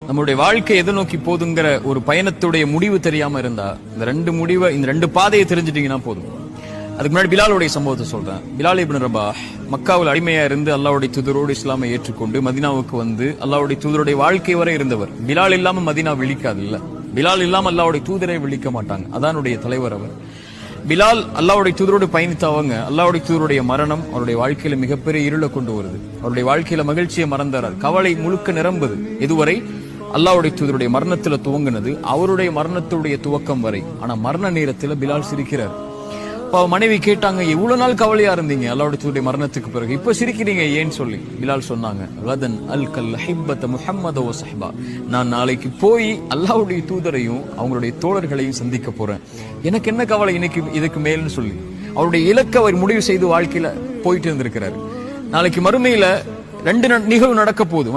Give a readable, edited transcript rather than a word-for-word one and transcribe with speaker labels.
Speaker 1: நம்மளுடைய வாழ்க்கை எதை நோக்கி போதுங்கிற ஒரு பயணத்துடைய முடிவு தெரியாம இருந்தா இந்த ரெண்டு பாதையை தெரிஞ்சிட்டீங்கன்னா போதும். அதுக்கு முன்னாடி பிலாலுடைய சம்பவத்தை சொல்றேன். பிலால் இப்னு ரபாஹ் மக்காவில் அடிமையா இருந்து அல்லாஹ்வுடைய தூதரோடு இஸ்லாமை ஏற்றுக்கொண்டு மதீனாவுக்கு வந்து அல்லாஹ்வுடைய தூதருடைய வாழ்க்கை வரை இருந்தவர். பிலால் இல்லாம மதீனா விழிக்காது இல்ல, பிலால் இல்லாம அல்லாஹ்வுடைய தூதரை விழிக்க மாட்டாங்க. அதானுடைய தலைவர் அவர். பிலால் அல்லாஹ்வுடைய தூதரோடு பயணித்தவங்க. அல்லாஹ்வுடைய தூதருடைய மரணம் அவருடைய வாழ்க்கையில மிகப்பெரிய இருளை கொண்டு வருது. அவருடைய வாழ்க்கையில மகிழ்ச்சியை மறந்தார், கவலை முழுக்க நிரம்புது. இதுவரை அல்லாஹ்வுடைய தூதருடைய மரணத்துல துவங்கினது அவருடைய மரணத்துடைய துவக்கம் வரை. ஆனா மரண நேரத்துல பிலால் சிரிக்கிறார். மனைவி கேட்டாங்க, இவ்வளவு நாள் கவலையா இருந்தீங்க அல்லாஹ்வுடைய தூதருடைய மரணத்துக்கு பிறகு, இப்ப சிரிக்கிறீங்க ஏன்னு சொல்லி. பிலால் சொன்னாங்க, கதன் அல்கல் ஹிப்பத முஹம்மத வ ஸஹ்பா, நான் நாளைக்கு போய் அல்லாஹ்வுடைய தூதரையும் அவங்களுடைய தோழர்களையும் சந்திக்க போறேன், எனக்கு என்ன கவலை இன்னைக்கு இதுக்கு மேல்னு சொல்லி அவருடைய இலக்கை அவர் முடிவு செய்து வாழ்க்கையில போயிட்டு இருந்திருக்கிறாரு. நாளைக்கு மறுமையில ரெண்டு நிகழ்வு நடக்க போகுது.